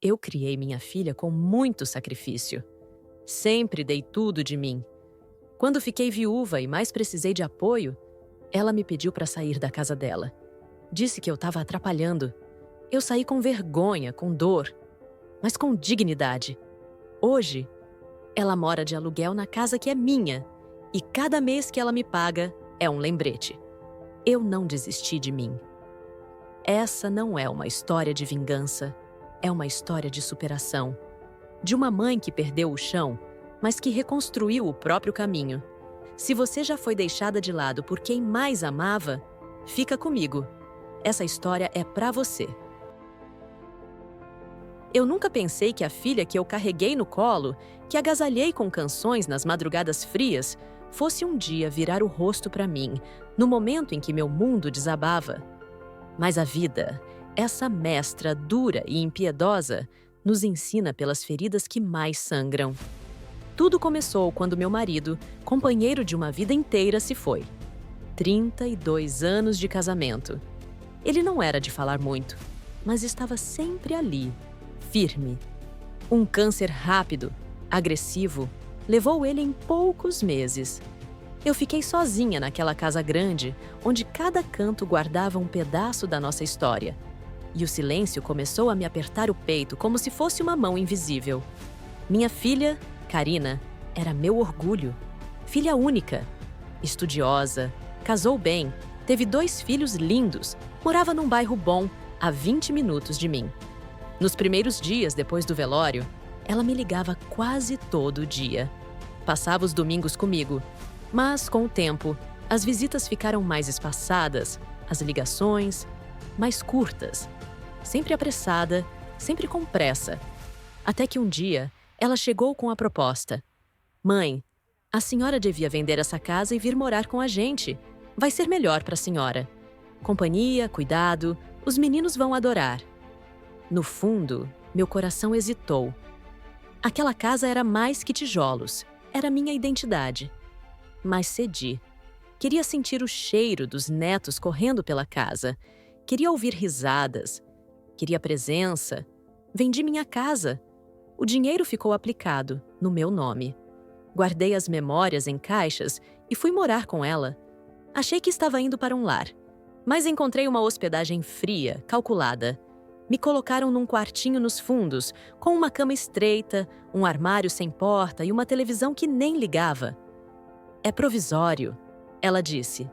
Eu criei minha filha com muito sacrifício. Sempre dei tudo de mim. Quando fiquei viúva e mais precisei de apoio, ela me pediu para sair da casa dela. Disse que eu estava atrapalhando. Eu saí com vergonha, com dor, mas com dignidade. Hoje, ela mora de aluguel na casa que é minha e cada mês que ela me paga é um lembrete. Eu não desisti de mim. Essa não é uma história de vingança, é uma história de superação. De uma mãe que perdeu o chão, mas que reconstruiu o próprio caminho. Se você já foi deixada de lado por quem mais amava, fica comigo. Essa história é pra você. Eu nunca pensei que a filha que eu carreguei no colo, que agasalhei com canções nas madrugadas frias, fosse um dia virar o rosto pra mim, no momento em que meu mundo desabava. Mas a vida, essa mestra dura e impiedosa, nos ensina pelas feridas que mais sangram. Tudo começou quando meu marido, companheiro de uma vida inteira, se foi. 32 anos de casamento. Ele não era de falar muito, mas estava sempre ali, firme. Um câncer rápido, agressivo, levou ele em poucos meses. Eu fiquei sozinha naquela casa grande, onde cada canto guardava um pedaço da nossa história. E o silêncio começou a me apertar o peito como se fosse uma mão invisível. Minha filha, Karina, era meu orgulho. Filha única, estudiosa, casou bem, teve 2 filhos lindos, morava num bairro bom, a 20 minutos de mim. Nos primeiros dias depois do velório, ela me ligava quase todo dia. Passava os domingos comigo. Mas, com o tempo, as visitas ficaram mais espaçadas, as ligações mais curtas. Sempre apressada, sempre com pressa. Até que um dia, ela chegou com a proposta. Mãe, a senhora devia vender essa casa e vir morar com a gente. Vai ser melhor para a senhora. Companhia, cuidado, os meninos vão adorar. No fundo, meu coração hesitou. Aquela casa era mais que tijolos, era minha identidade. Mas cedi. Queria sentir o cheiro dos netos correndo pela casa. Queria ouvir risadas. Queria presença. Vendi minha casa. O dinheiro ficou aplicado, no meu nome. Guardei as memórias em caixas e fui morar com ela. Achei que estava indo para um lar, mas encontrei uma hospedagem fria, calculada. Me colocaram num quartinho nos fundos, com uma cama estreita, um armário sem porta e uma televisão que nem ligava. É provisório, ela disse.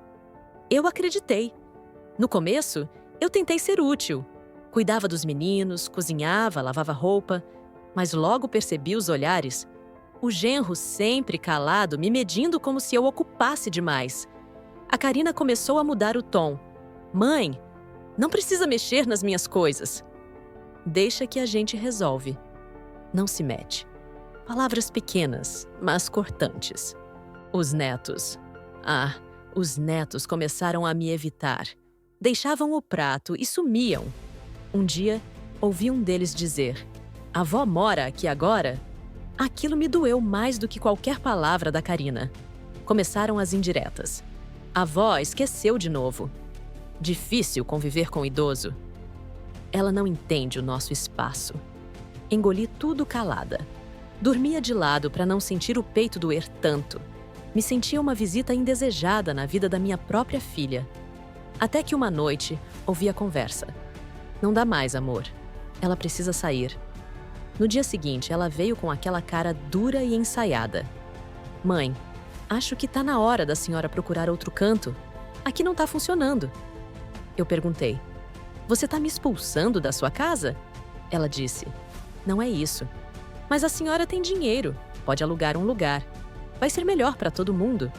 Eu acreditei. No começo, eu tentei ser útil. Cuidava dos meninos, cozinhava, lavava roupa, mas logo percebi os olhares. O genro sempre calado, me medindo como se eu ocupasse demais. A Karina começou a mudar o tom. Mãe, não precisa mexer nas minhas coisas. Deixa que a gente resolve. Não se mete. Palavras pequenas, mas cortantes. Os netos. Os netos começaram a me evitar. Deixavam o prato e sumiam. Um dia, ouvi um deles dizer: "A avó mora aqui agora?" Aquilo me doeu mais do que qualquer palavra da Karina. Começaram as indiretas. A avó esqueceu de novo. Difícil conviver com o idoso. Ela não entende o nosso espaço. Engoli tudo calada. Dormia de lado para não sentir o peito doer tanto. Me sentia uma visita indesejada na vida da minha própria filha. Até que uma noite, ouvi a conversa. Não dá mais, amor. Ela precisa sair. No dia seguinte, ela veio com aquela cara dura e ensaiada. Mãe, acho que tá na hora da senhora procurar outro canto. Aqui não tá funcionando. Eu perguntei. Você tá me expulsando da sua casa? Ela disse. Não é isso. Mas a senhora tem dinheiro. Pode alugar um lugar. Vai ser melhor para todo mundo.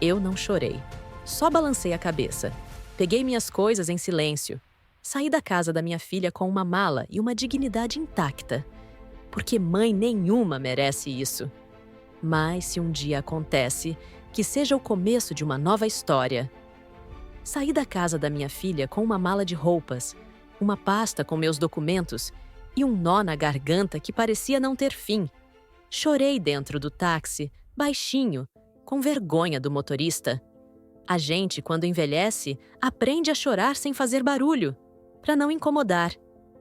Eu não chorei. Só balancei a cabeça. Peguei minhas coisas em silêncio. Saí da casa da minha filha com uma mala e uma dignidade intacta. Porque mãe nenhuma merece isso. Mas se um dia acontece, que seja o começo de uma nova história. Saí da casa da minha filha com uma mala de roupas, uma pasta com meus documentos e um nó na garganta que parecia não ter fim. Chorei dentro do táxi, baixinho, com vergonha do motorista. A gente, quando envelhece, aprende a chorar sem fazer barulho, para não incomodar,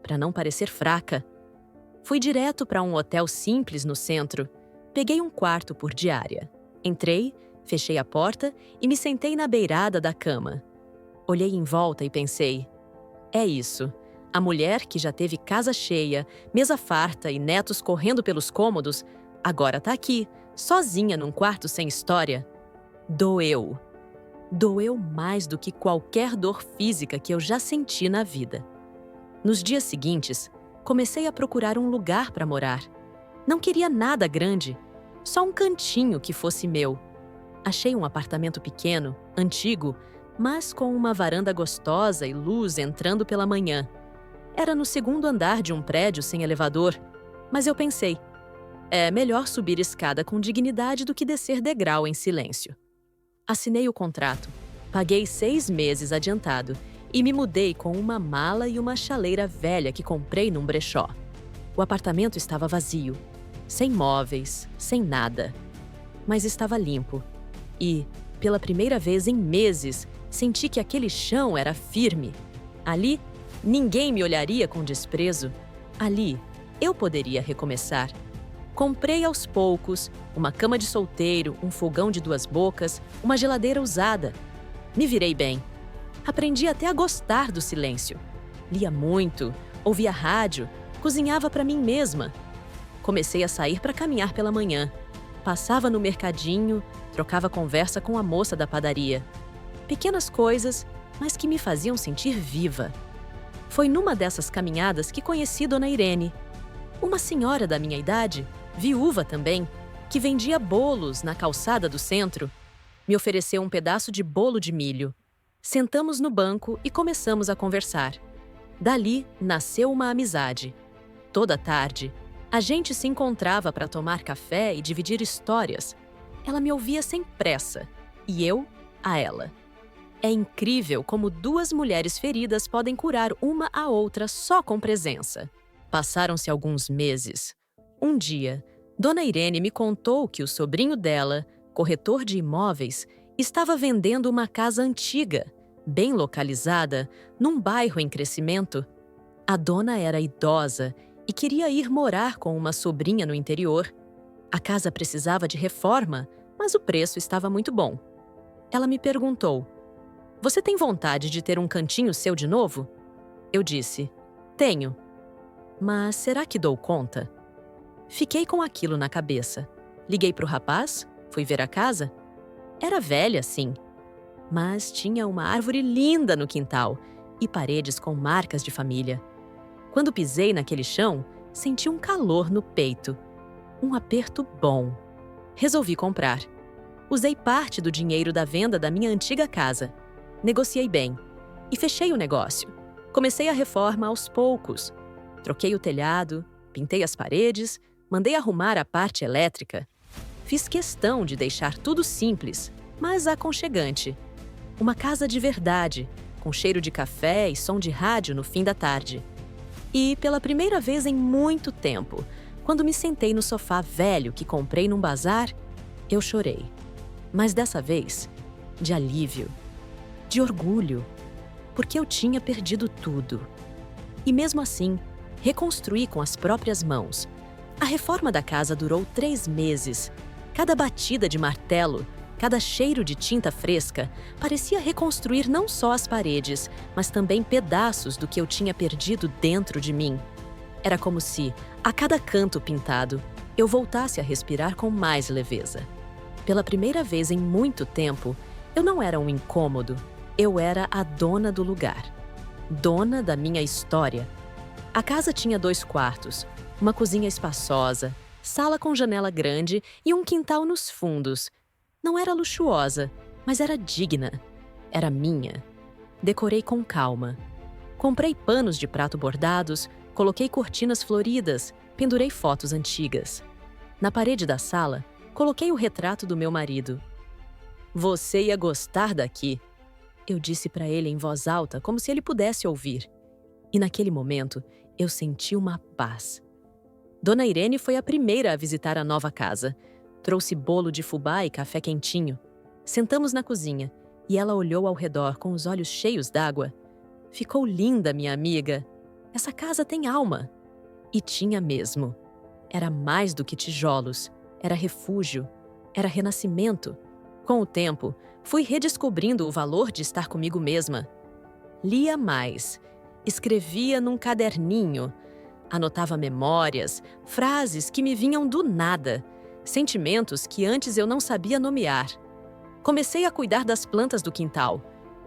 para não parecer fraca. Fui direto para um hotel simples no centro. Peguei um quarto por diária. Entrei, fechei a porta e me sentei na beirada da cama. Olhei em volta e pensei: é isso. A mulher que já teve casa cheia, mesa farta e netos correndo pelos cômodos, agora tá aqui, sozinha num quarto sem história. Doeu. Doeu mais do que qualquer dor física que eu já senti na vida. Nos dias seguintes, comecei a procurar um lugar para morar. Não queria nada grande, só um cantinho que fosse meu. Achei um apartamento pequeno, antigo, mas com uma varanda gostosa e luz entrando pela manhã. Era no segundo andar de um prédio sem elevador, mas eu pensei, é melhor subir escada com dignidade do que descer degrau em silêncio. Assinei o contrato, paguei 6 meses adiantado e me mudei com uma mala e uma chaleira velha que comprei num brechó. O apartamento estava vazio, sem móveis, sem nada. Mas estava limpo. E, pela primeira vez em meses, senti que aquele chão era firme. Ali, ninguém me olharia com desprezo. Ali, eu poderia recomeçar. Comprei aos poucos uma cama de solteiro, um fogão de 2 bocas, uma geladeira usada. Me virei bem. Aprendi até a gostar do silêncio. Lia muito, ouvia rádio, cozinhava para mim mesma. Comecei a sair para caminhar pela manhã. Passava no mercadinho, trocava conversa com a moça da padaria. Pequenas coisas, mas que me faziam sentir viva. Foi numa dessas caminhadas que conheci Dona Irene. Uma senhora da minha idade, viúva também, que vendia bolos na calçada do centro. Me ofereceu um pedaço de bolo de milho. Sentamos no banco e começamos a conversar. Dali nasceu uma amizade. Toda tarde, a gente se encontrava para tomar café e dividir histórias. Ela me ouvia sem pressa, e eu a ela. É incrível como 2 mulheres feridas podem curar uma a outra só com presença. Passaram-se alguns meses. Um dia, Dona Irene me contou que o sobrinho dela, corretor de imóveis, estava vendendo uma casa antiga, bem localizada, num bairro em crescimento. A dona era idosa e queria ir morar com uma sobrinha no interior. A casa precisava de reforma, mas o preço estava muito bom. Ela me perguntou: "Você tem vontade de ter um cantinho seu de novo?" Eu disse: "Tenho. Mas será que dou conta?" Fiquei com aquilo na cabeça. Liguei para o rapaz, fui ver a casa. Era velha, sim, mas tinha uma árvore linda no quintal e paredes com marcas de família. Quando pisei naquele chão, senti um calor no peito. Um aperto bom. Resolvi comprar. Usei parte do dinheiro da venda da minha antiga casa. Negociei bem e fechei o negócio. Comecei a reforma aos poucos. Troquei o telhado, pintei as paredes, mandei arrumar a parte elétrica. Fiz questão de deixar tudo simples, mas aconchegante. Uma casa de verdade, com cheiro de café e som de rádio no fim da tarde. E, pela primeira vez em muito tempo, quando me sentei no sofá velho que comprei num bazar, eu chorei. Mas dessa vez, de alívio, de orgulho, porque eu tinha perdido tudo. E mesmo assim, reconstruí com as próprias mãos. A reforma da casa durou 3 meses. Cada batida de martelo, cada cheiro de tinta fresca, parecia reconstruir não só as paredes, mas também pedaços do que eu tinha perdido dentro de mim. Era como se, a cada canto pintado, eu voltasse a respirar com mais leveza. Pela primeira vez em muito tempo, eu não era um incômodo, eu era a dona do lugar. Dona da minha história. A casa tinha 2 quartos, uma cozinha espaçosa, sala com janela grande e um quintal nos fundos. Não era luxuosa, mas era digna. Era minha. Decorei com calma. Comprei panos de prato bordados, coloquei cortinas floridas, pendurei fotos antigas. Na parede da sala, coloquei o retrato do meu marido. "Você ia gostar daqui", eu disse para ele em voz alta, como se ele pudesse ouvir. E naquele momento, eu senti uma paz. Dona Irene foi a primeira a visitar a nova casa. Trouxe bolo de fubá e café quentinho. Sentamos na cozinha e ela olhou ao redor com os olhos cheios d'água. "Ficou linda, minha amiga. Essa casa tem alma." E tinha mesmo. Era mais do que tijolos. Era refúgio. Era renascimento. Com o tempo, fui redescobrindo o valor de estar comigo mesma. Lia mais. Escrevia num caderninho. Anotava memórias, frases que me vinham do nada. Sentimentos que antes eu não sabia nomear. Comecei a cuidar das plantas do quintal.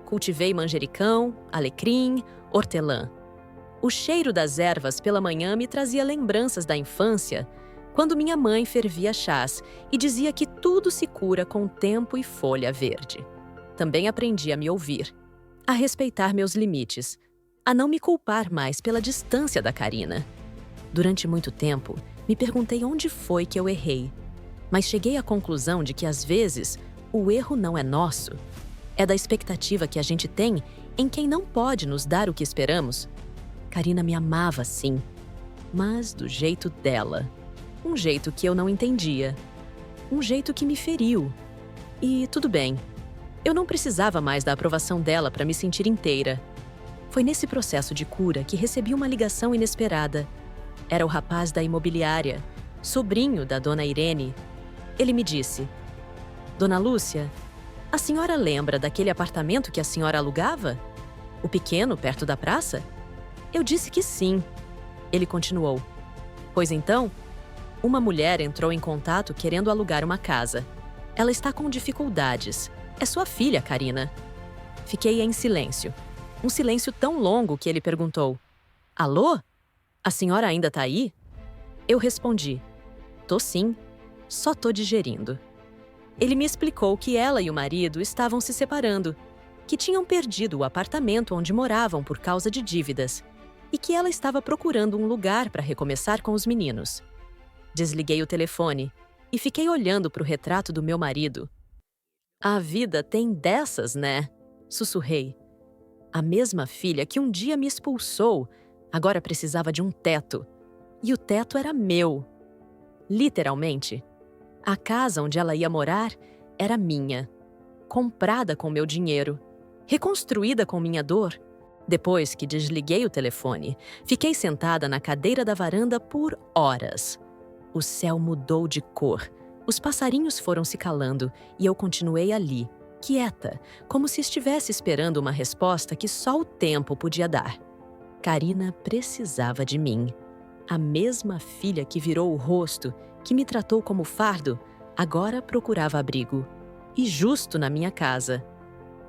Cultivei manjericão, alecrim, hortelã. O cheiro das ervas pela manhã me trazia lembranças da infância, quando minha mãe fervia chás e dizia que tudo se cura com tempo e folha verde. Também aprendi a me ouvir, a respeitar meus limites, a não me culpar mais pela distância da Karina. Durante muito tempo, me perguntei onde foi que eu errei, mas cheguei à conclusão de que, às vezes, o erro não é nosso. É da expectativa que a gente tem em quem não pode nos dar o que esperamos. Karina me amava, sim, mas do jeito dela. Um jeito que eu não entendia. Um jeito que me feriu. E tudo bem. Eu não precisava mais da aprovação dela para me sentir inteira. Foi nesse processo de cura que recebi uma ligação inesperada. Era o rapaz da imobiliária, sobrinho da dona Irene. Ele me disse: Dona Lúcia, a senhora lembra daquele apartamento que a senhora alugava? O pequeno, perto da praça? Eu disse que sim. Ele continuou: Pois então, uma mulher entrou em contato querendo alugar uma casa. Ela está com dificuldades. É sua filha, Karina. Fiquei em silêncio. Um silêncio tão longo que ele perguntou: Alô? A senhora ainda tá aí? Eu respondi: Tô sim, só tô digerindo. Ele me explicou que ela e o marido estavam se separando, que tinham perdido o apartamento onde moravam por causa de dívidas e que ela estava procurando um lugar para recomeçar com os meninos. Desliguei o telefone e fiquei olhando para o retrato do meu marido. A vida tem dessas, né? Sussurrei. A mesma filha que um dia me expulsou, agora precisava de um teto. E o teto era meu. Literalmente. A casa onde ela ia morar era minha. Comprada com meu dinheiro. Reconstruída com minha dor. Depois que desliguei o telefone, fiquei sentada na cadeira da varanda por horas. O céu mudou de cor. Os passarinhos foram se calando e eu continuei ali, quieta, como se estivesse esperando uma resposta que só o tempo podia dar. Karina precisava de mim. A mesma filha que virou o rosto, que me tratou como fardo, agora procurava abrigo. E justo na minha casa.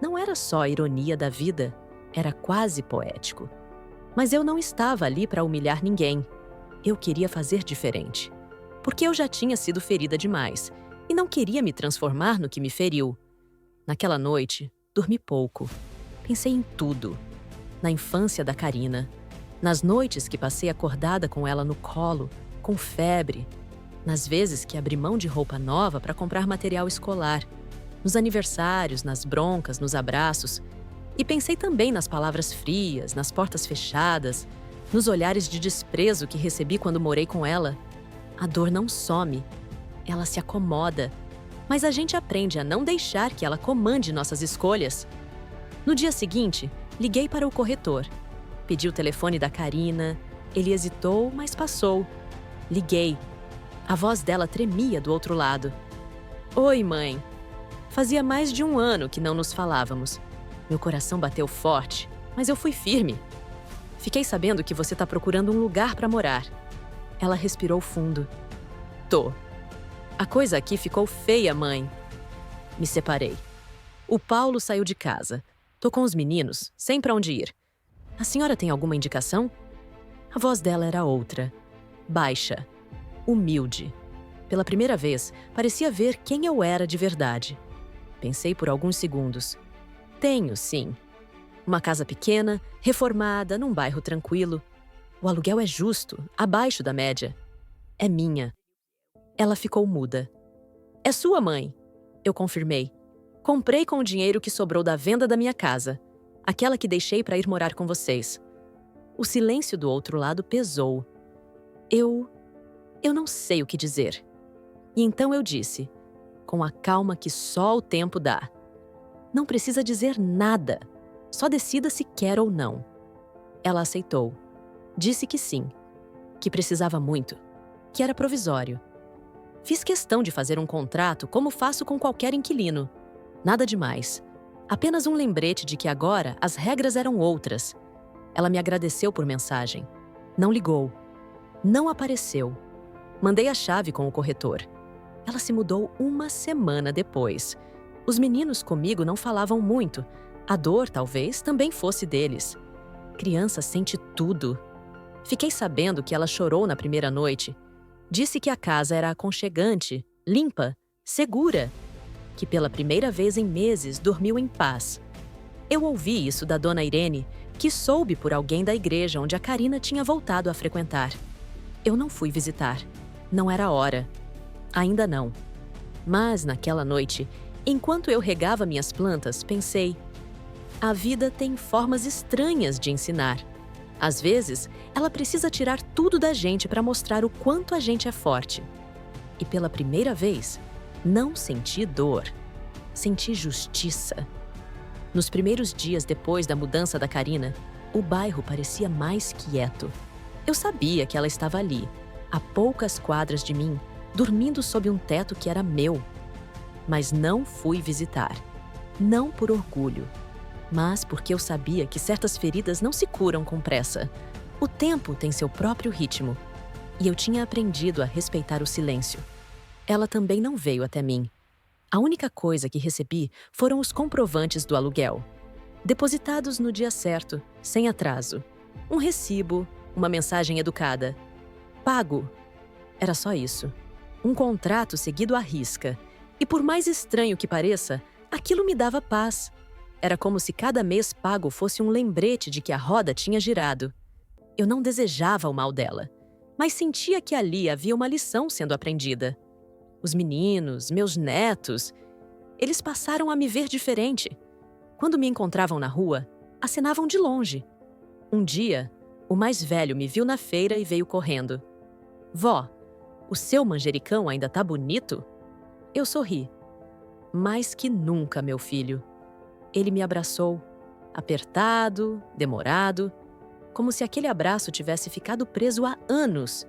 Não era só a ironia da vida, era quase poético. Mas eu não estava ali para humilhar ninguém. Eu queria fazer diferente. Porque eu já tinha sido ferida demais e não queria me transformar no que me feriu. Naquela noite, dormi pouco. Pensei em tudo. Na infância da Karina. Nas noites que passei acordada com ela no colo, com febre. Nas vezes que abri mão de roupa nova para comprar material escolar. Nos aniversários, nas broncas, nos abraços. E pensei também nas palavras frias, nas portas fechadas, nos olhares de desprezo que recebi quando morei com ela. A dor não some, ela se acomoda, mas a gente aprende a não deixar que ela comande nossas escolhas. No dia seguinte, liguei para o corretor. Pedi o telefone da Karina, ele hesitou, mas passou. Liguei. A voz dela tremia do outro lado. Oi, mãe. Fazia mais de 1 ano que não nos falávamos. Meu coração bateu forte, mas eu fui firme. Fiquei sabendo que você está procurando um lugar para morar. Ela respirou fundo. Tô. A coisa aqui ficou feia, mãe. Me separei. O Paulo saiu de casa. Tô com os meninos, sem pra onde ir. A senhora tem alguma indicação? A voz dela era outra. Baixa. Humilde. Pela primeira vez, parecia ver quem eu era de verdade. Pensei por alguns segundos. Tenho, sim. Uma casa pequena, reformada, num bairro tranquilo. O aluguel é justo, abaixo da média. É minha. Ela ficou muda. É sua, mãe. Eu confirmei. Comprei com o dinheiro que sobrou da venda da minha casa. Aquela que deixei para ir morar com vocês. O silêncio do outro lado pesou. Eu não sei o que dizer. E então eu disse, com a calma que só o tempo dá. Não precisa dizer nada. Só decida se quer ou não. Ela aceitou. Disse que sim. que precisava muito, que era provisório. Fiz questão de fazer um contrato como faço com qualquer inquilino. Nada demais. Apenas um lembrete de que agora as regras eram outras. Ela me agradeceu por mensagem. Não ligou. Não apareceu. Mandei a chave com o corretor. Ela se mudou uma semana depois. Os meninos comigo não falavam muito. A dor, talvez, também fosse deles. Criança sente tudo. Fiquei sabendo que ela chorou na primeira noite. Disse que a casa era aconchegante, limpa, segura. Que pela primeira vez em meses dormiu em paz. Eu ouvi isso da dona Irene, que soube por alguém da igreja onde a Karina tinha voltado a frequentar. Eu não fui visitar. Não era hora. Ainda não. Mas, naquela noite, enquanto eu regava minhas plantas, pensei: a vida tem formas estranhas de ensinar. Às vezes, ela precisa tirar tudo da gente para mostrar o quanto a gente é forte. E pela primeira vez, não senti dor. Senti justiça. Nos primeiros dias depois da mudança da Karina, o bairro parecia mais quieto. Eu sabia que ela estava ali, a poucas quadras de mim, dormindo sob um teto que era meu. Mas não fui visitar. Não por orgulho, mas porque eu sabia que certas feridas não se curam com pressa. O tempo tem seu próprio ritmo. E eu tinha aprendido a respeitar o silêncio. Ela também não veio até mim. A única coisa que recebi foram os comprovantes do aluguel. Depositados no dia certo, sem atraso. Um recibo, uma mensagem educada. Pago. Era só isso. Um contrato seguido à risca. E por mais estranho que pareça, aquilo me dava paz. Era como se cada mês pago fosse um lembrete de que a roda tinha girado. Eu não desejava o mal dela, mas sentia que ali havia uma lição sendo aprendida. Os meninos, meus netos, eles passaram a me ver diferente. Quando me encontravam na rua, acenavam de longe. Um dia, o mais velho me viu na feira e veio correndo. Vó, o seu manjericão ainda tá bonito? Eu sorri. Mais que nunca, meu filho. Ele me abraçou, apertado, demorado, como se aquele abraço tivesse ficado preso há anos.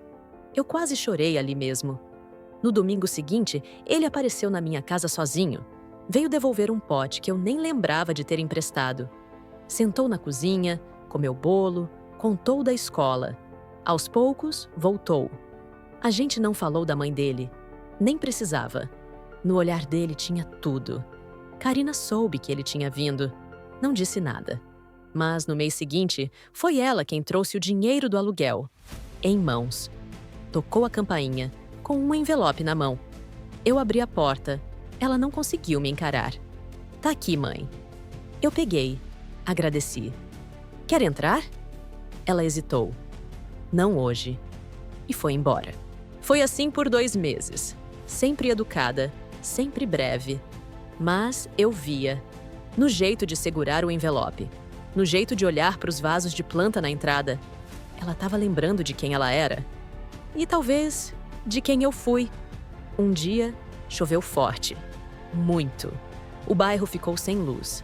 Eu quase chorei ali mesmo. No domingo seguinte, ele apareceu na minha casa sozinho. Veio devolver um pote que eu nem lembrava de ter emprestado. Sentou na cozinha, comeu bolo, contou da escola. Aos poucos, voltou. A gente não falou da mãe dele. Nem precisava. No olhar dele tinha tudo. Karina soube que ele tinha vindo. Não disse nada. Mas no mês seguinte, foi ela quem trouxe o dinheiro do aluguel. Em mãos. Tocou a campainha, com um envelope na mão. Eu abri a porta. Ela não conseguiu me encarar. Tá aqui, mãe. Eu peguei. Agradeci. Quer entrar? Ela hesitou. Não hoje. E foi embora. Foi assim por 2 meses. Sempre educada, sempre breve. Mas eu via. No jeito de segurar o envelope. No jeito de olhar para os vasos de planta na entrada. Ela estava lembrando de quem ela era. E talvez de quem eu fui. Um dia, choveu forte. Muito. O bairro ficou sem luz.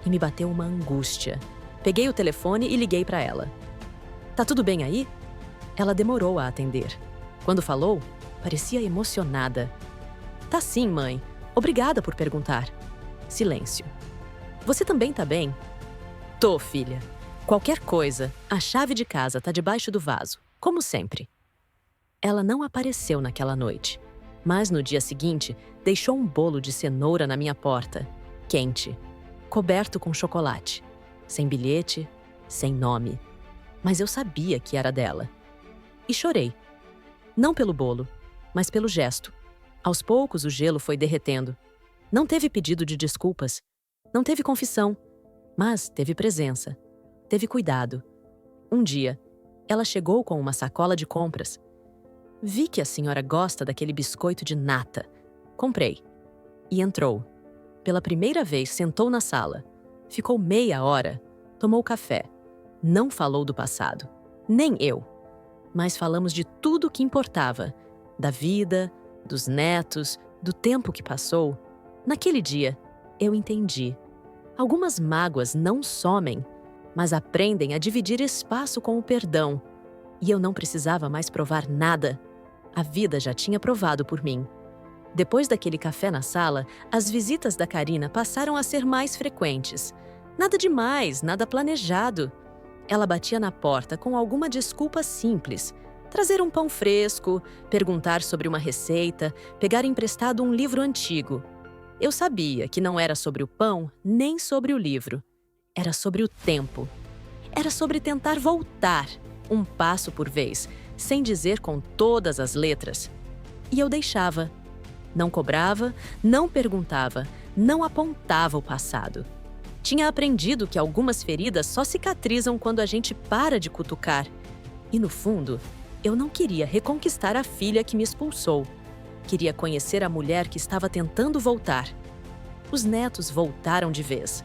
E me bateu uma angústia. Peguei o telefone e liguei para ela. Tá tudo bem aí? Ela demorou a atender. Quando falou, parecia emocionada. Tá sim, mãe. Obrigada por perguntar. Silêncio. Você também tá bem? Tô, filha. Qualquer coisa, a chave de casa tá debaixo do vaso, como sempre. Ela não apareceu naquela noite, mas no dia seguinte deixou um bolo de cenoura na minha porta, quente, coberto com chocolate, sem bilhete, sem nome. Mas eu sabia que era dela. E chorei. Não pelo bolo, mas pelo gesto. Aos poucos o gelo foi derretendo. Não teve pedido de desculpas. Não teve confissão. Mas teve presença. Teve cuidado. Um dia, ela chegou com uma sacola de compras. Vi que a senhora gosta daquele biscoito de nata. Comprei. E entrou. Pela primeira vez sentou na sala. Ficou meia hora. Tomou café. Não falou do passado. Nem eu. Mas falamos de tudo o que importava. Da vida, dos netos, do tempo que passou. Naquele dia, eu entendi. Algumas mágoas não somem, mas aprendem a dividir espaço com o perdão. E eu não precisava mais provar nada. A vida já tinha provado por mim. Depois daquele café na sala, as visitas da Karina passaram a ser mais frequentes. Nada demais, nada planejado. Ela batia na porta com alguma desculpa simples. Trazer um pão fresco, perguntar sobre uma receita, pegar emprestado um livro antigo. Eu sabia que não era sobre o pão nem sobre o livro. Era sobre o tempo. Era sobre tentar voltar, um passo por vez, sem dizer com todas as letras. E eu deixava. Não cobrava, não perguntava, não apontava o passado. Tinha aprendido que algumas feridas só cicatrizam quando a gente para de cutucar. E no fundo, eu não queria reconquistar a filha que me expulsou. Queria conhecer a mulher que estava tentando voltar. Os netos voltaram de vez.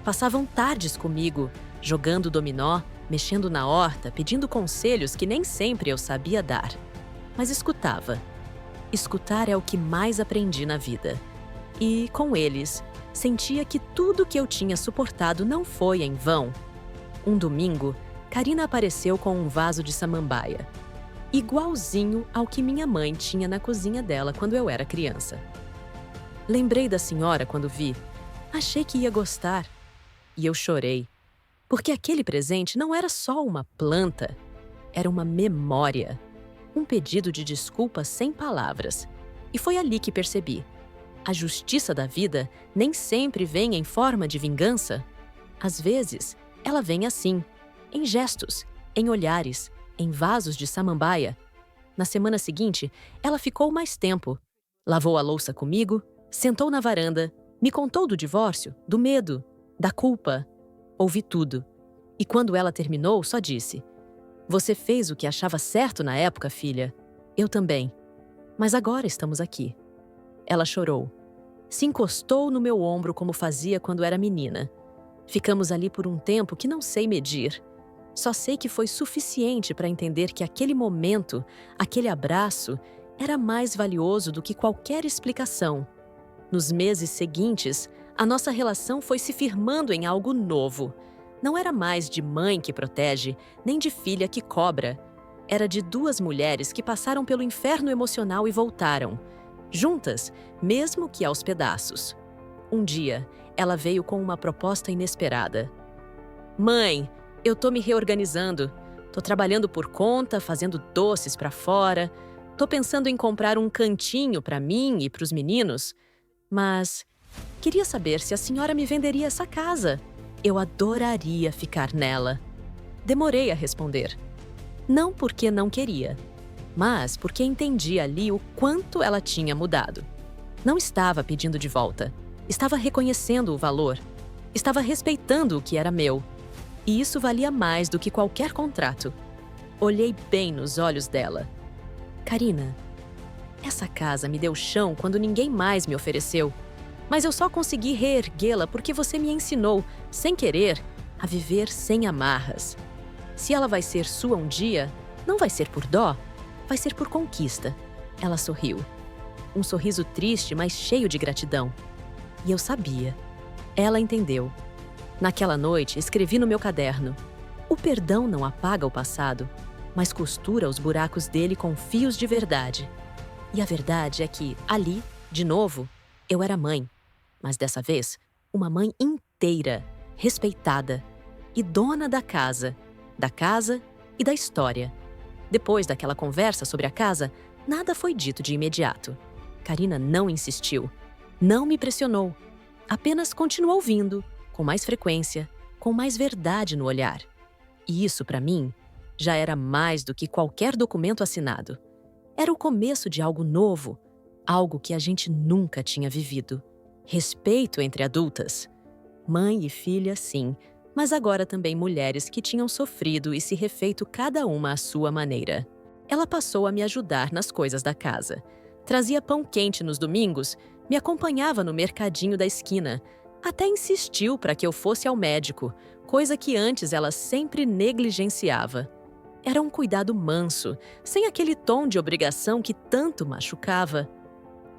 Passavam tardes comigo, jogando dominó, mexendo na horta, pedindo conselhos que nem sempre eu sabia dar. Mas escutava. Escutar é o que mais aprendi na vida. E, com eles, sentia que tudo que eu tinha suportado não foi em vão. Um domingo, Karina apareceu com um vaso de samambaia, igualzinho ao que minha mãe tinha na cozinha dela quando eu era criança. Lembrei da senhora quando vi. Achei que ia gostar. E eu chorei, porque aquele presente não era só uma planta, era uma memória. Um pedido de desculpa sem palavras. E foi ali que percebi. A justiça da vida nem sempre vem em forma de vingança. Às vezes, ela vem assim, em gestos, em olhares, em vasos de samambaia. Na semana seguinte, ela ficou mais tempo. Lavou a louça comigo, sentou na varanda, me contou do divórcio, do medo, da culpa. Ouvi tudo. E quando ela terminou, só disse: "Você fez o que achava certo na época, filha. Eu também. Mas agora estamos aqui." Ela chorou. Se encostou no meu ombro como fazia quando era menina. Ficamos ali por um tempo que não sei medir. Só sei que foi suficiente para entender que aquele momento, aquele abraço, era mais valioso do que qualquer explicação. Nos meses seguintes, a nossa relação foi se firmando em algo novo. Não era mais de mãe que protege, nem de filha que cobra. Era de duas mulheres que passaram pelo inferno emocional e voltaram. Juntas, mesmo que aos pedaços. Um dia, ela veio com uma proposta inesperada. "Mãe, eu tô me reorganizando. Tô trabalhando por conta, fazendo doces pra fora. Tô pensando em comprar um cantinho pra mim e pros meninos. Mas queria saber se a senhora me venderia essa casa. Eu adoraria ficar nela." Demorei a responder. Não porque não queria, mas porque entendi ali o quanto ela tinha mudado. Não estava pedindo de volta. Estava reconhecendo o valor. Estava respeitando o que era meu. E isso valia mais do que qualquer contrato. Olhei bem nos olhos dela. "Karina, essa casa me deu chão quando ninguém mais me ofereceu. Mas eu só consegui reerguê-la porque você me ensinou, sem querer, a viver sem amarras. Se ela vai ser sua um dia, não vai ser por dó, vai ser por conquista." Ela sorriu. Um sorriso triste, mas cheio de gratidão. E eu sabia. Ela entendeu. Naquela noite, escrevi no meu caderno: "O perdão não apaga o passado, mas costura os buracos dele com fios de verdade." E a verdade é que, ali, de novo, eu era mãe. Mas dessa vez, uma mãe inteira, respeitada e dona da casa e da história. Depois daquela conversa sobre a casa, nada foi dito de imediato. Karina não insistiu, não me pressionou, apenas continuou vindo, com mais frequência, com mais verdade no olhar. E isso, para mim, já era mais do que qualquer documento assinado. Era o começo de algo novo, algo que a gente nunca tinha vivido. Respeito entre adultas. Mãe e filha, sim, mas agora também mulheres que tinham sofrido e se refeito cada uma à sua maneira. Ela passou a me ajudar nas coisas da casa. Trazia pão quente nos domingos, me acompanhava no mercadinho da esquina. Até insistiu para que eu fosse ao médico, coisa que antes ela sempre negligenciava. Era um cuidado manso, sem aquele tom de obrigação que tanto machucava.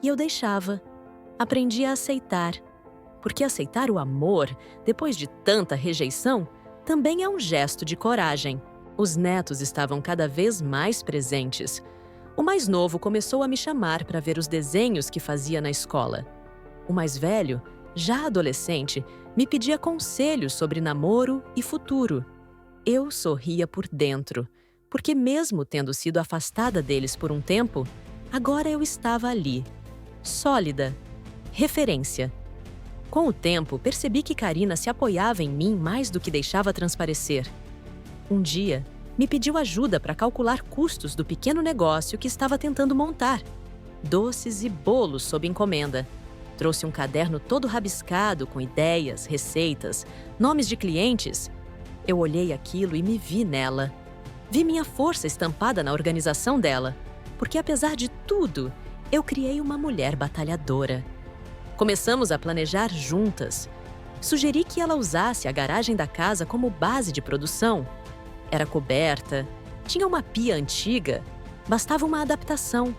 E eu deixava. Aprendi a aceitar. Porque aceitar o amor, depois de tanta rejeição, também é um gesto de coragem. Os netos estavam cada vez mais presentes. O mais novo começou a me chamar para ver os desenhos que fazia na escola. O mais velho, já adolescente, me pedia conselhos sobre namoro e futuro. Eu sorria por dentro, porque mesmo tendo sido afastada deles por um tempo, agora eu estava ali, sólida, referência. Com o tempo, percebi que Karina se apoiava em mim mais do que deixava transparecer. Um dia, me pediu ajuda para calcular custos do pequeno negócio que estava tentando montar. Doces e bolos sob encomenda. Trouxe um caderno todo rabiscado com ideias, receitas, nomes de clientes. Eu olhei aquilo e me vi nela. Vi minha força estampada na organização dela, porque apesar de tudo, eu criei uma mulher batalhadora. Começamos a planejar juntas. Sugeri que ela usasse a garagem da casa como base de produção. Era coberta, tinha uma pia antiga, bastava uma adaptação.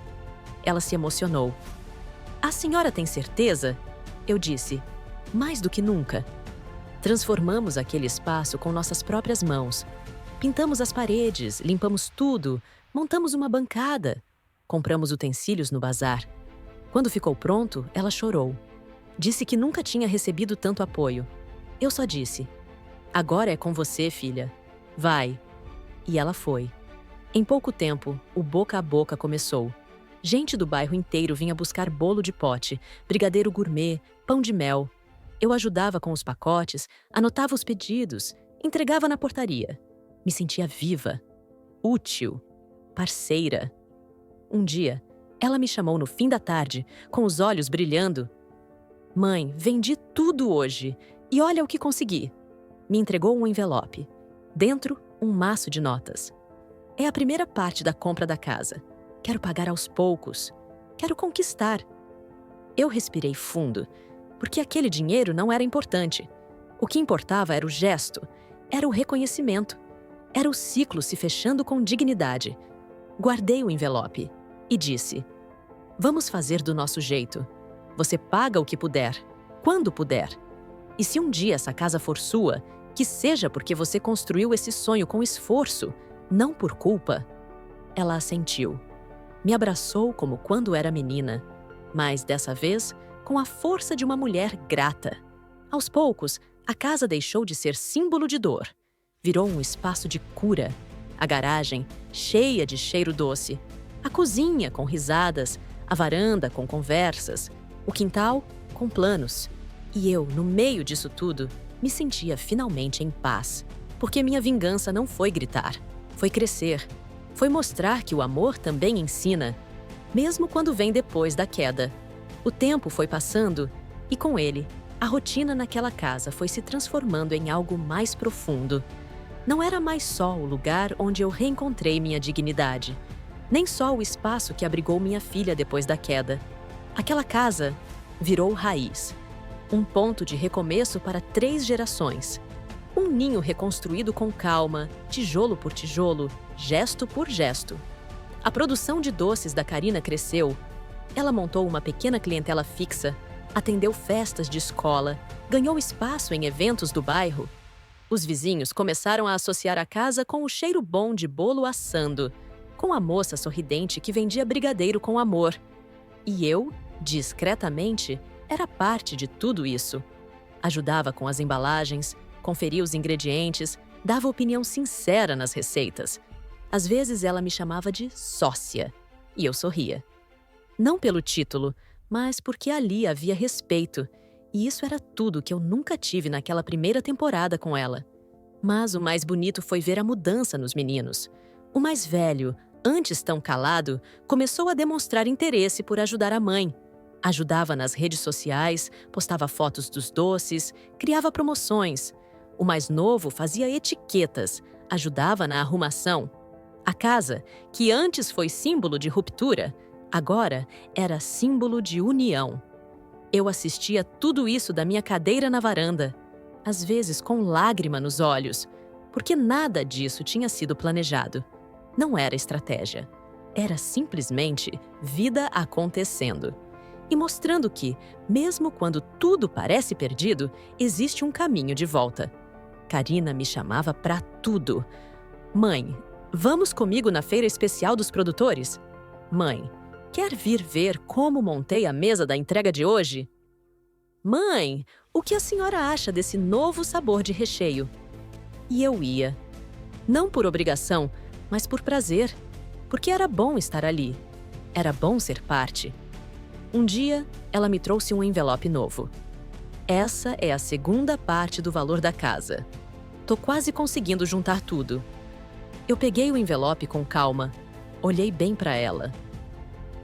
Ela se emocionou. "A senhora tem certeza?" Eu disse, mais do que nunca. Transformamos aquele espaço com nossas próprias mãos. Pintamos as paredes, limpamos tudo, montamos uma bancada. Compramos utensílios no bazar. Quando ficou pronto, ela chorou. Disse que nunca tinha recebido tanto apoio. Eu só disse, "Agora é com você, filha. Vai." E ela foi. Em pouco tempo, o boca a boca começou. Gente do bairro inteiro vinha buscar bolo de pote, brigadeiro gourmet, pão de mel. Eu ajudava com os pacotes, anotava os pedidos, entregava na portaria. Me sentia viva, útil, parceira. Um dia, ela me chamou no fim da tarde, com os olhos brilhando. "Mãe, vendi tudo hoje e olha o que consegui." Me entregou um envelope. Dentro, um maço de notas. "É a primeira parte da compra da casa. Quero pagar aos poucos. Quero conquistar." Eu respirei fundo, porque aquele dinheiro não era importante. O que importava era o gesto, era o reconhecimento, era o ciclo se fechando com dignidade. Guardei o envelope e disse, "Vamos fazer do nosso jeito. Você paga o que puder, quando puder. E se um dia essa casa for sua, que seja porque você construiu esse sonho com esforço, não por culpa." Ela assentiu. Me abraçou como quando era menina, mas dessa vez com a força de uma mulher grata. Aos poucos, a casa deixou de ser símbolo de dor. Virou um espaço de cura. A garagem, cheia de cheiro doce. A cozinha, com risadas. A varanda, com conversas. O quintal, com planos. E eu, no meio disso tudo, me sentia finalmente em paz. Porque minha vingança não foi gritar, foi crescer. Foi mostrar que o amor também ensina, mesmo quando vem depois da queda. O tempo foi passando e, com ele, a rotina naquela casa foi se transformando em algo mais profundo. Não era mais só o lugar onde eu reencontrei minha dignidade, nem só o espaço que abrigou minha filha depois da queda. Aquela casa virou raiz. Um ponto de recomeço para 3 gerações. Um ninho reconstruído com calma, tijolo por tijolo, gesto por gesto. A produção de doces da Karina cresceu. Ela montou uma pequena clientela fixa, atendeu festas de escola, ganhou espaço em eventos do bairro. Os vizinhos começaram a associar a casa com o cheiro bom de bolo assando, com a moça sorridente que vendia brigadeiro com amor. E eu, discretamente, era parte de tudo isso. Ajudava com as embalagens, conferia os ingredientes, dava opinião sincera nas receitas. Às vezes ela me chamava de sócia, e eu sorria. Não pelo título, mas porque ali havia respeito, e isso era tudo que eu nunca tive naquela primeira temporada com ela. Mas o mais bonito foi ver a mudança nos meninos. O mais velho, antes tão calado, começou a demonstrar interesse por ajudar a mãe. Ajudava nas redes sociais, postava fotos dos doces, criava promoções. O mais novo fazia etiquetas, ajudava na arrumação. A casa, que antes foi símbolo de ruptura, agora era símbolo de união. Eu assistia tudo isso da minha cadeira na varanda, às vezes com lágrima nos olhos, porque nada disso tinha sido planejado. Não era estratégia. Era simplesmente vida acontecendo. E mostrando que, mesmo quando tudo parece perdido, existe um caminho de volta. Karina me chamava para tudo. Mãe, vamos comigo na feira especial dos produtores? Mãe, quer vir ver como montei a mesa da entrega de hoje? Mãe, o que a senhora acha desse novo sabor de recheio? E eu ia. Não por obrigação, mas por prazer. Porque era bom estar ali. Era bom ser parte. Um dia, ela me trouxe um envelope novo. Essa é a segunda parte do valor da casa. Tô quase conseguindo juntar tudo. Eu peguei o envelope com calma. Olhei bem para ela.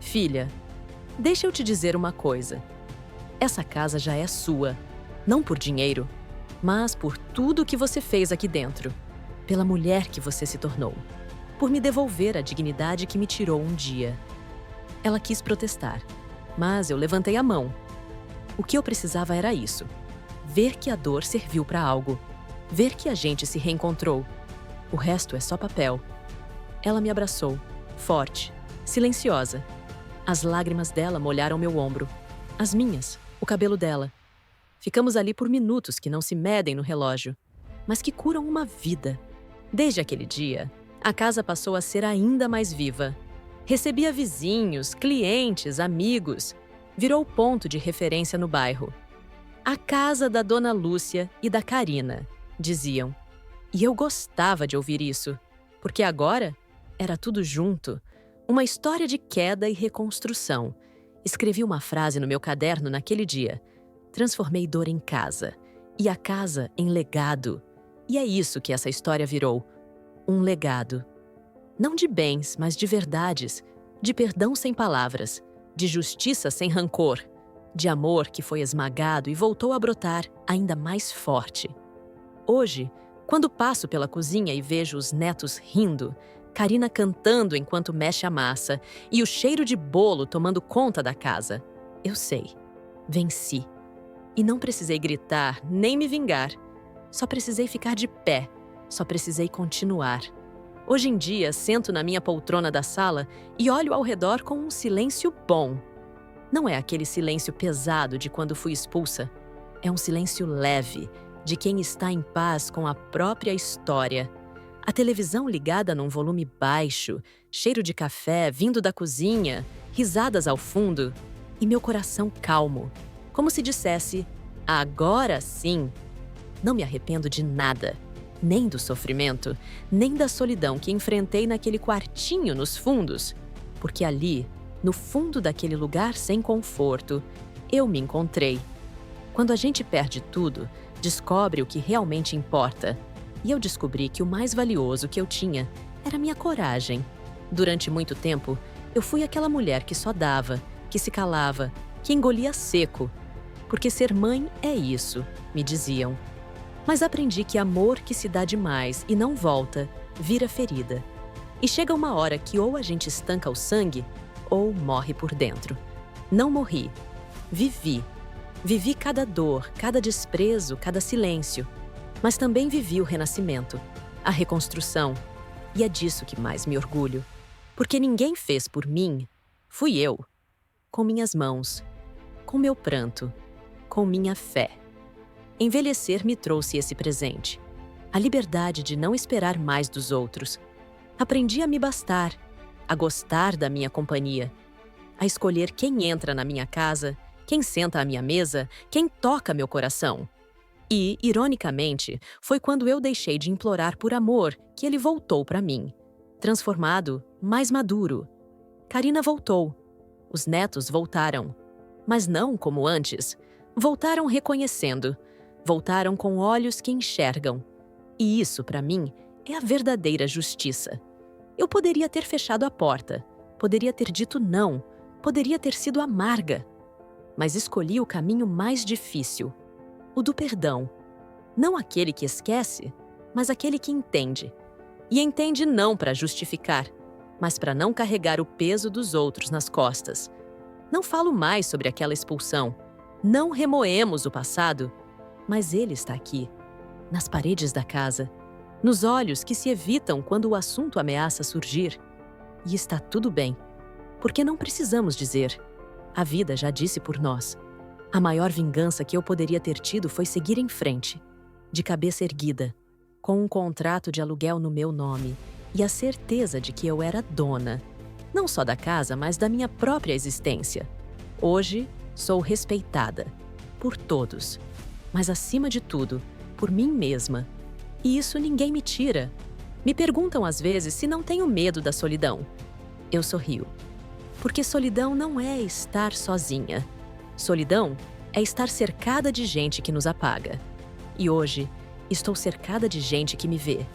Filha, deixa eu te dizer uma coisa. Essa casa já é sua, não por dinheiro, mas por tudo que você fez aqui dentro, pela mulher que você se tornou, por me devolver a dignidade que me tirou um dia. Ela quis protestar, mas eu levantei a mão. O que eu precisava era isso: ver que a dor serviu para algo, ver que a gente se reencontrou. O resto é só papel. Ela me abraçou, forte, silenciosa. As lágrimas dela molharam meu ombro, as minhas, o cabelo dela. Ficamos ali por minutos que não se medem no relógio, mas que curam uma vida. Desde aquele dia, a casa passou a ser ainda mais viva. Recebia vizinhos, clientes, amigos. Virou ponto de referência no bairro. A casa da Dona Lúcia e da Carina, diziam. E eu gostava de ouvir isso, porque agora era tudo junto. Uma história de queda e reconstrução. Escrevi uma frase no meu caderno naquele dia. Transformei dor em casa, e a casa em legado. E é isso que essa história virou. Um legado. Não de bens, mas de verdades. De perdão sem palavras. De justiça sem rancor. De amor que foi esmagado e voltou a brotar ainda mais forte. Hoje, quando passo pela cozinha e vejo os netos rindo, Carina cantando enquanto mexe a massa e o cheiro de bolo tomando conta da casa, eu sei, venci. E não precisei gritar nem me vingar. Só precisei ficar de pé, só precisei continuar. Hoje em dia, sento na minha poltrona da sala e olho ao redor com um silêncio bom. Não é aquele silêncio pesado de quando fui expulsa. É um silêncio leve, de quem está em paz com a própria história. A televisão ligada num volume baixo, cheiro de café vindo da cozinha, risadas ao fundo, e meu coração calmo, como se dissesse, agora sim. Não me arrependo de nada, nem do sofrimento, nem da solidão que enfrentei naquele quartinho nos fundos, porque ali, no fundo daquele lugar sem conforto, eu me encontrei. Quando a gente perde tudo, descobre o que realmente importa. E eu descobri que o mais valioso que eu tinha era minha coragem. Durante muito tempo, eu fui aquela mulher que só dava, que se calava, que engolia seco. Porque ser mãe é isso, me diziam. Mas aprendi que amor que se dá demais e não volta, vira ferida. E chega uma hora que ou a gente estanca o sangue, ou morre por dentro. Não morri. Vivi. Vivi cada dor, cada desprezo, cada silêncio. Mas também vivi o renascimento, a reconstrução. E é disso que mais me orgulho. Porque ninguém fez por mim, fui eu. Com minhas mãos, com meu pranto, com minha fé. Envelhecer me trouxe esse presente. A liberdade de não esperar mais dos outros. Aprendi a me bastar, a gostar da minha companhia. A escolher quem entra na minha casa, quem senta à minha mesa, quem toca meu coração. E, ironicamente, foi quando eu deixei de implorar por amor que ele voltou para mim. Transformado, mais maduro. Carina voltou. Os netos voltaram. Mas não como antes. Voltaram reconhecendo. Voltaram com olhos que enxergam. E isso, para mim, é a verdadeira justiça. Eu poderia ter fechado a porta. Poderia ter dito não. Poderia ter sido amarga. Mas escolhi o caminho mais difícil. O do perdão. Não aquele que esquece, mas aquele que entende. E entende não para justificar, mas para não carregar o peso dos outros nas costas. Não falo mais sobre aquela expulsão. Não remoemos o passado, mas ele está aqui, nas paredes da casa, nos olhos que se evitam quando o assunto ameaça surgir. E está tudo bem, porque não precisamos dizer. A vida já disse por nós. A maior vingança que eu poderia ter tido foi seguir em frente, de cabeça erguida, com um contrato de aluguel no meu nome e a certeza de que eu era dona, não só da casa, mas da minha própria existência. Hoje, sou respeitada por todos, mas acima de tudo, por mim mesma. E isso ninguém me tira. Me perguntam às vezes se não tenho medo da solidão. Eu sorrio. Porque solidão não é estar sozinha. Solidão é estar cercada de gente que nos apaga. E hoje, estou cercada de gente que me vê.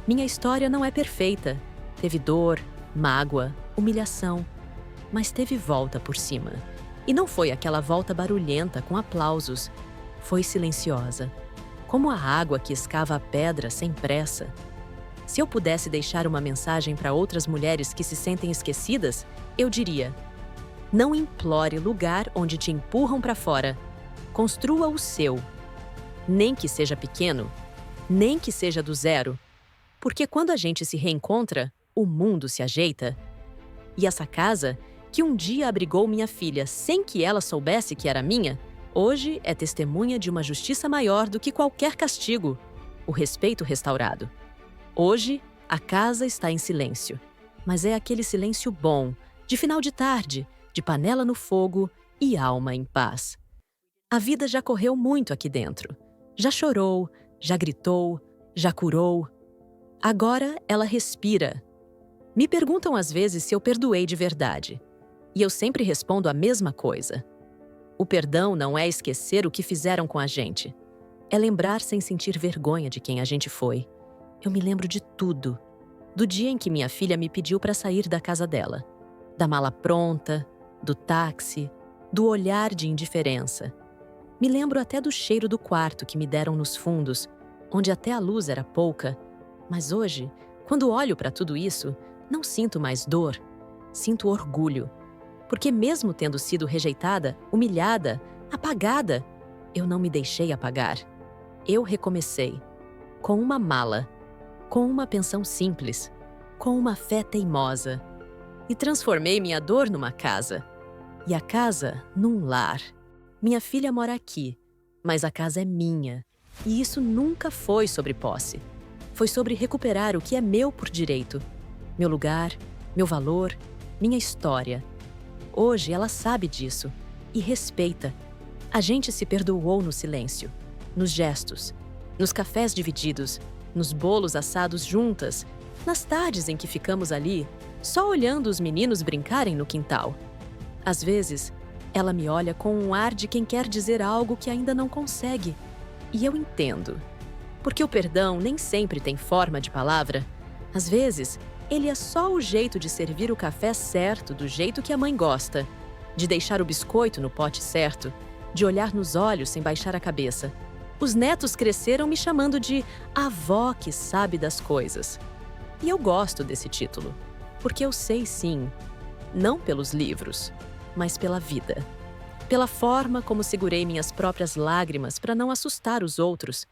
Minha história não é perfeita. Teve dor, mágoa, humilhação, mas teve volta por cima. E não foi aquela volta barulhenta com aplausos. Foi silenciosa, como a água que escava a pedra sem pressa. Se eu pudesse deixar uma mensagem para outras mulheres que se sentem esquecidas, eu diria: não implore lugar onde te empurram para fora. Construa o seu. Nem que seja pequeno, nem que seja do zero. Porque quando a gente se reencontra, o mundo se ajeita. E essa casa, que um dia abrigou minha filha sem que ela soubesse que era minha, hoje é testemunha de uma justiça maior do que qualquer castigo: o respeito restaurado. Hoje, a casa está em silêncio, mas é aquele silêncio bom, de final de tarde, de panela no fogo e alma em paz. A vida já correu muito aqui dentro. Já chorou, já gritou, já curou. Agora ela respira. Me perguntam às vezes se eu perdoei de verdade. E eu sempre respondo a mesma coisa. O perdão não é esquecer o que fizeram com a gente. É lembrar sem sentir vergonha de quem a gente foi. Eu me lembro de tudo. Do dia em que minha filha me pediu para sair da casa dela. Da mala pronta, do táxi, do olhar de indiferença. Me lembro até do cheiro do quarto que me deram nos fundos, onde até a luz era pouca. Mas hoje, quando olho para tudo isso, não sinto mais dor. Sinto orgulho. Porque mesmo tendo sido rejeitada, humilhada, apagada, eu não me deixei apagar. Eu recomecei. Com uma mala. Com uma pensão simples. Com uma fé teimosa. E transformei minha dor numa casa. E a casa num lar. Minha filha mora aqui, mas a casa é minha. E isso nunca foi sobre posse. Foi sobre recuperar o que é meu por direito. Meu lugar, meu valor, minha história. Hoje ela sabe disso e respeita. A gente se perdoou no silêncio, nos gestos, nos cafés divididos, nos bolos assados juntas, nas tardes em que ficamos ali, só olhando os meninos brincarem no quintal. Às vezes, ela me olha com um ar de quem quer dizer algo que ainda não consegue. E eu entendo. Porque o perdão nem sempre tem forma de palavra. Às vezes, ele é só o jeito de servir o café certo do jeito que a mãe gosta, de deixar o biscoito no pote certo, de olhar nos olhos sem baixar a cabeça. Os netos cresceram me chamando de avó que sabe das coisas. E eu gosto desse título, porque eu sei sim, não pelos livros, mas pela vida. Pela forma como segurei minhas próprias lágrimas para não assustar os outros,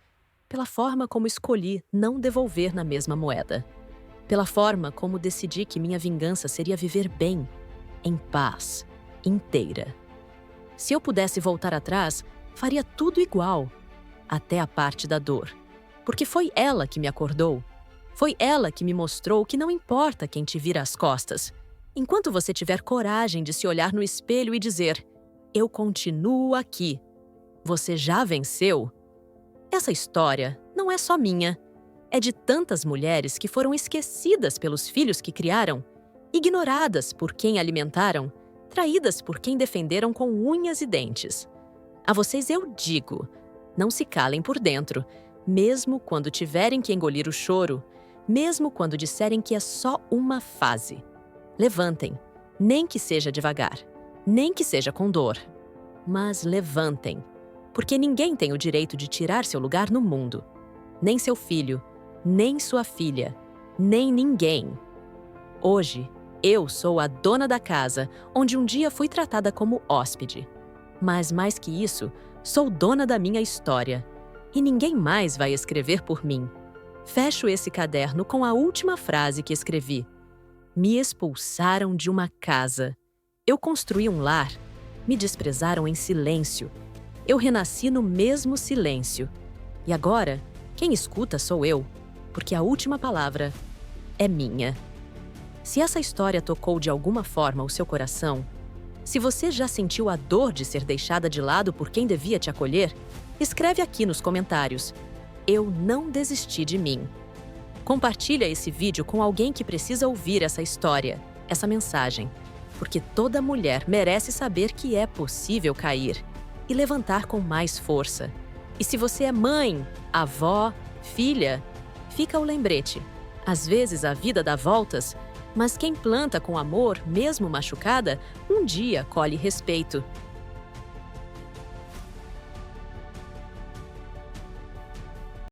pela forma como escolhi não devolver na mesma moeda. Pela forma como decidi que minha vingança seria viver bem, em paz, inteira. Se eu pudesse voltar atrás, faria tudo igual, até a parte da dor. Porque foi ela que me acordou. Foi ela que me mostrou que não importa quem te vira as costas. Enquanto você tiver coragem de se olhar no espelho e dizer: eu continuo aqui, você já venceu. Essa história não é só minha. É de tantas mulheres que foram esquecidas pelos filhos que criaram, ignoradas por quem alimentaram, traídas por quem defenderam com unhas e dentes. A vocês eu digo, não se calem por dentro, mesmo quando tiverem que engolir o choro, mesmo quando disserem que é só uma fase. Levantem, nem que seja devagar, nem que seja com dor. Mas levantem, porque ninguém tem o direito de tirar seu lugar no mundo. Nem seu filho, nem sua filha, nem ninguém. Hoje, eu sou a dona da casa, onde um dia fui tratada como hóspede. Mas mais que isso, sou dona da minha história. E ninguém mais vai escrever por mim. Fecho esse caderno com a última frase que escrevi. Me expulsaram de uma casa. Eu construí um lar. Me desprezaram em silêncio. Eu renasci no mesmo silêncio. E agora, quem escuta sou eu. porque a última palavra é minha. Se essa história tocou de alguma forma o seu coração, se você já sentiu a dor de ser deixada de lado por quem devia te acolher, escreve aqui nos comentários: eu não desisti de mim. Compartilha esse vídeo com alguém que precisa ouvir essa história, essa mensagem, porque toda mulher merece saber que é possível cair e levantar com mais força. E se você é mãe, avó, filha, fica o lembrete. Às vezes a vida dá voltas, mas quem planta com amor, mesmo machucada, um dia colhe respeito.